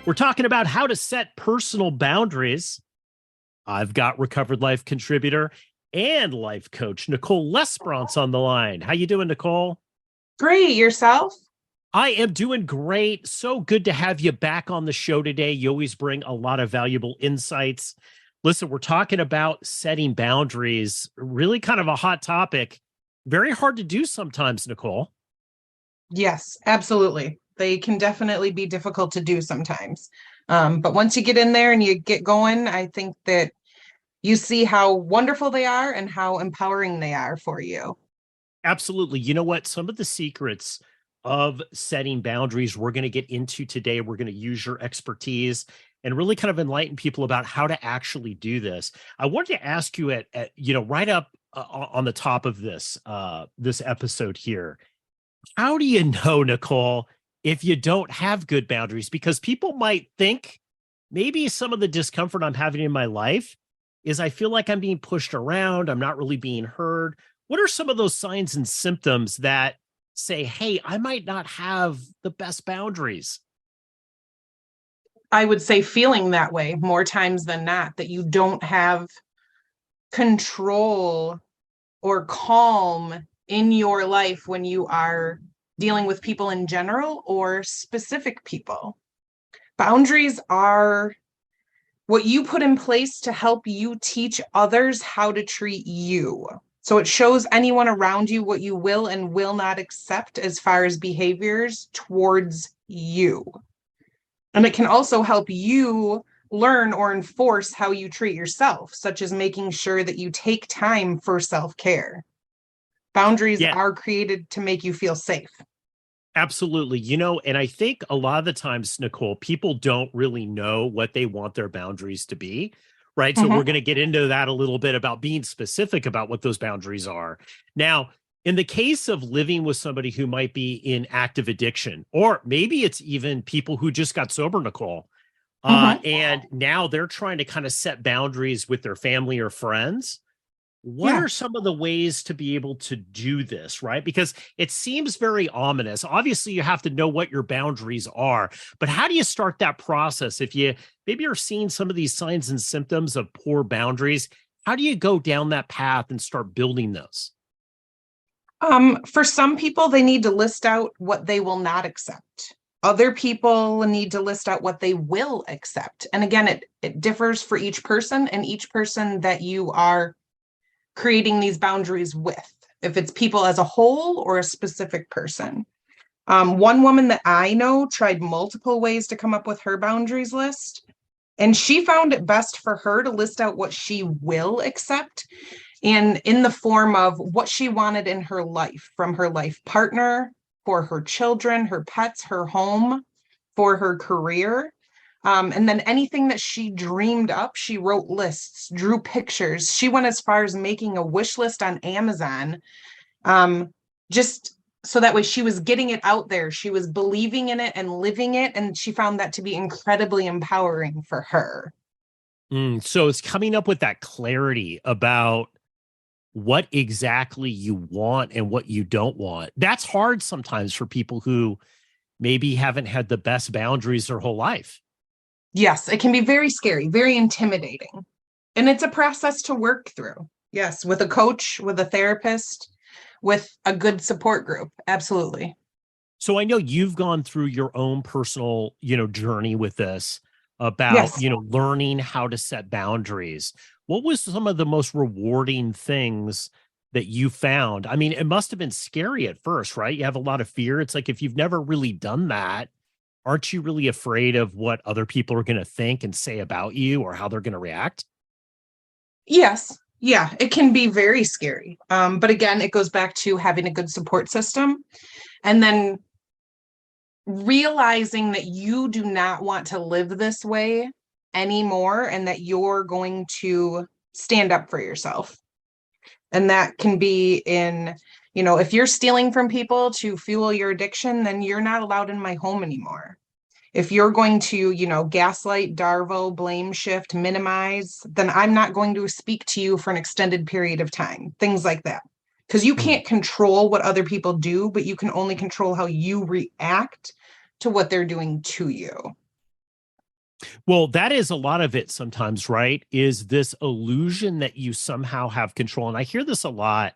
We're talking about how to set personal boundaries. I've got Recovered Life contributor and life coach Nicole Lesperance on the line. How you doing, Nicole? Great. Yourself? I am doing great. So good to have you back on the show today. You always bring a lot of valuable insights. Listen, we're talking about setting boundaries, really kind of a hot topic. Very hard to do sometimes, Nicole. Yes, absolutely. They can definitely be difficult to do sometimes. But once you get in there and you get going, I think that you see how wonderful they are and how empowering they are for you. Absolutely. You know what? Some of the secrets of setting boundaries we're going to get into today. We're going to use your expertise and really kind of enlighten people about how to actually do this. I wanted to ask you right up on the top of this episode here. How do you know, Nicole, if you don't have good boundaries? Because people might think maybe some of the discomfort I'm having in my life is I feel like I'm being pushed around. I'm not really being heard. What are some of those signs and symptoms that say, hey, I might not have the best boundaries? I would say feeling that way more times than not, that you don't have control or calm in your life when you are dealing with people in general or specific people. Boundaries are what you put in place to help you teach others how to treat you. So it shows anyone around you what you will and will not accept as far as behaviors towards you. And it can also help you learn or enforce how you treat yourself, such as making sure that you take time for self-care. Boundaries Yeah, are created to make you feel safe. absolutely. And I think a lot of the times, Nicole, people don't really know what they want their boundaries to be. Right. So we're Mhm. going to get into that a little bit about being specific about what those boundaries are. Now, in the case of living with somebody who might be in active addiction, or maybe it's even people who just got sober, Nicole, Mhm. and now they're trying to kind of set boundaries with their family or friends. What Yeah. are some of the ways to be able to do this, right? Because it seems very ominous. Obviously, you have to know what your boundaries are, but how do you start that process if you maybe are seeing some of these signs and symptoms of poor boundaries? How do you go down that path and start building those? For some people, they need to list out what they will not accept. Other people need to list out what they will accept. And again, it differs for each person and each person that you are creating these boundaries with, if it's people as a whole or a specific person. One woman that I know tried multiple ways to come up with her boundaries list, and she found it best for her to list out what she will accept and in the form of what she wanted in her life from her life partner, for her children, her pets, her home, for her career. And then anything that she dreamed up, she wrote lists, drew pictures. She went as far as making a wish list on Amazon, just so that way she was getting it out there. She was believing in it and living it. And she found that to be incredibly empowering for her. So it's coming up with that clarity about what exactly you want and what you don't want. That's hard sometimes for people who maybe haven't had the best boundaries their whole life. Yes, it can be very scary, very intimidating. And it's a process to work through. Yes, with a coach, with a therapist, with a good support group. Absolutely. So I know you've gone through your own personal, journey with this about, Yes. learning how to set boundaries. What was some of the most rewarding things that you found? I mean, it must have been scary at first, right? You have a lot of fear. It's like if you've never really done that, aren't you really afraid of what other people are going to think and say about you or how they're going to react? Yes. Yeah, it can be very scary. But again, it goes back to having a good support system and then realizing that you do not want to live this way anymore and that you're going to stand up for yourself. And that can be in, if you're stealing from people to fuel your addiction, then you're not allowed in my home anymore. If you're going to, gaslight, darvo, blame shift, minimize, then I'm not going to speak to you for an extended period of time, things like that. Because you Hmm. can't control what other people do, but you can only control how you react to what they're doing to you. Well, that is a lot of it sometimes, right? Is this illusion that you somehow have control. And I hear this a lot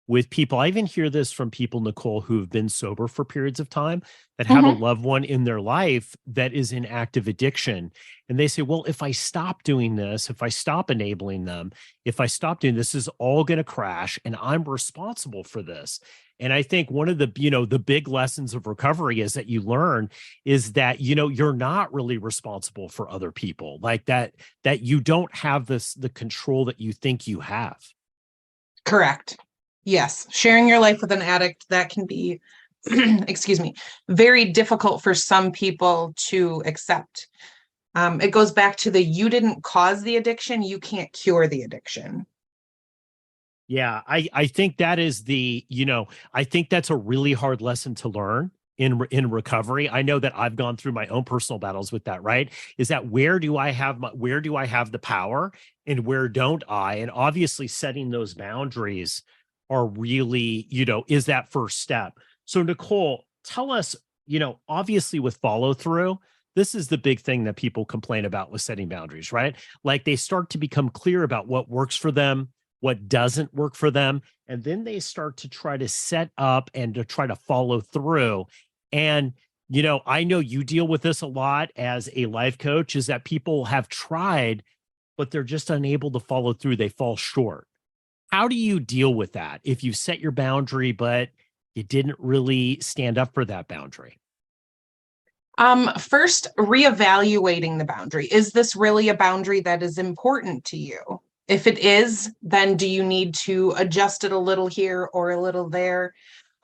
with people. I even hear this from people, Nicole, who have been sober for periods of time that have a Mhm. loved one in their life that is in active addiction. And they say, well, if I stop doing this, if I stop enabling them, if I stop doing this, is all going to crash and I'm responsible for this. And I think one of the, the big lessons of recovery is that you learn is that, you're not really responsible for other people like that you don't have the control that you think you have. Correct. Yes. Sharing your life with an addict, that can be, excuse me, very difficult for some people to accept. It goes back to the you didn't cause the addiction, you can't cure the addiction. Yeah, I think that is I think that's a really hard lesson to learn in recovery. I know that I've gone through my own personal battles with that, right? Is that where do I have the power and where don't I? And obviously setting those boundaries are really, is that first step. So Nicole, tell us, obviously with follow through, this is the big thing that people complain about with setting boundaries, right? Like they start to become clear about what works for them, what doesn't work for them. And then they start to try to set up and to try to follow through. And, I know you deal with this a lot as a life coach, is that people have tried, but they're just unable to follow through. They fall short. How do you deal with that if you set your boundary, but you didn't really stand up for that boundary? First, reevaluating the boundary. Is this really a boundary that is important to you? If it is, then do you need to adjust it a little here or a little there?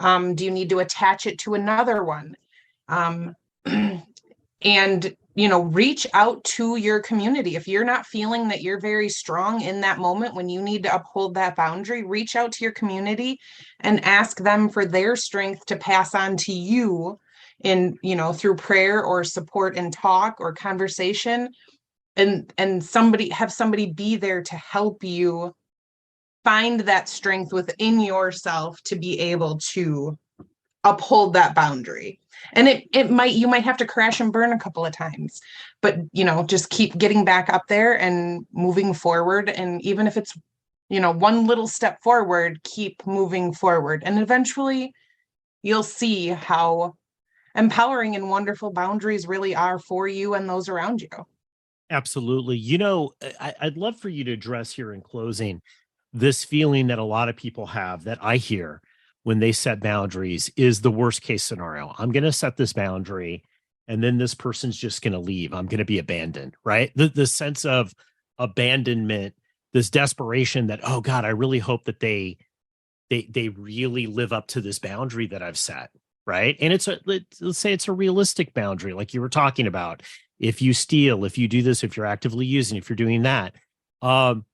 Do you need to attach it to another one? Um, and reach out to your community. If you're not feeling that you're very strong in that moment when you need to uphold that boundary, reach out to your community and ask them for their strength to pass on to you in, through prayer or support and talk or conversation, and somebody be there to help you find that strength within yourself to be able to uphold that boundary. And you might have to crash and burn a couple of times, but just keep getting back up there and moving forward. And even if it's one little step forward, keep moving forward, and eventually you'll see how empowering and wonderful boundaries really are for you and those around you. Absolutely. I'd love for you to address here in closing this feeling that a lot of people have that I hear when they set boundaries is the worst case scenario. I'm going to set this boundary and then this person's just going to leave. I'm going to be abandoned, right? The sense of abandonment, this desperation that, oh God, I really hope that they really live up to this boundary that I've set, right? And let's say it's a realistic boundary, like you were talking about. If you steal, if you do this, if you're actively using, if you're doing that, um,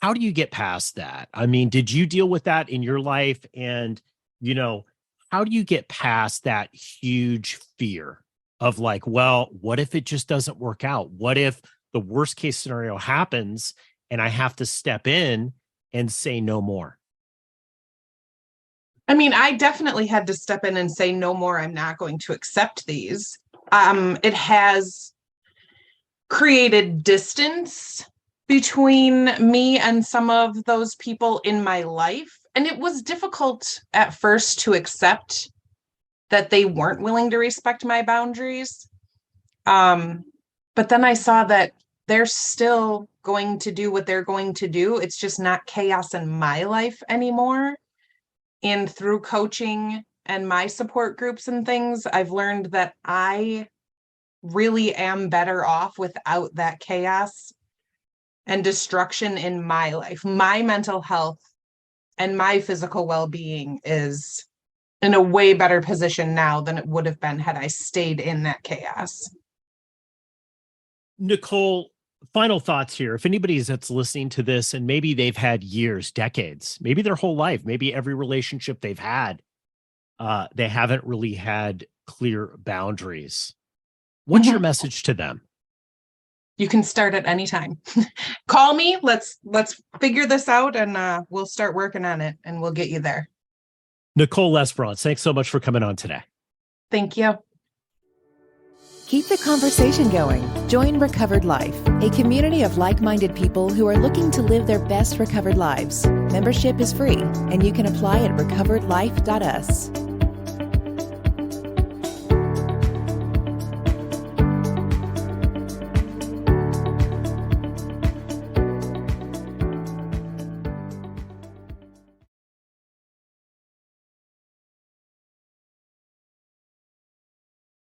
how do you get past that? I mean, did you deal with that in your life? And, you know, how do you get past that huge fear of like, well, what if it just doesn't work out? What if the worst case scenario happens and I have to step in and say no more? I mean, I definitely had to step in and say, no more, I'm not going to accept these. It has created distance between me and some of those people in my life. And it was difficult at first to accept that they weren't willing to respect my boundaries. But then I saw that they're still going to do what they're going to do. It's just not chaos in my life anymore. And through coaching and my support groups and things, I've learned that I really am better off without that chaos and destruction in my life. My mental health and my physical well-being is in a way better position now than it would have been had I stayed in that chaos. Nicole, final thoughts here. If anybody's that's listening to this and maybe they've had years, decades, maybe their whole life, maybe every relationship they've had, they haven't really had clear boundaries. What's your Mhm. message to them? You can start at any time. Call me. Let's figure this out, and we'll start working on it, and we'll get you there. Nicole Lesperance, thanks so much for coming on today. Thank you. Keep the conversation going. Join Recovered Life, a community of like-minded people who are looking to live their best recovered lives. Membership is free, and you can apply at recoveredlife.us.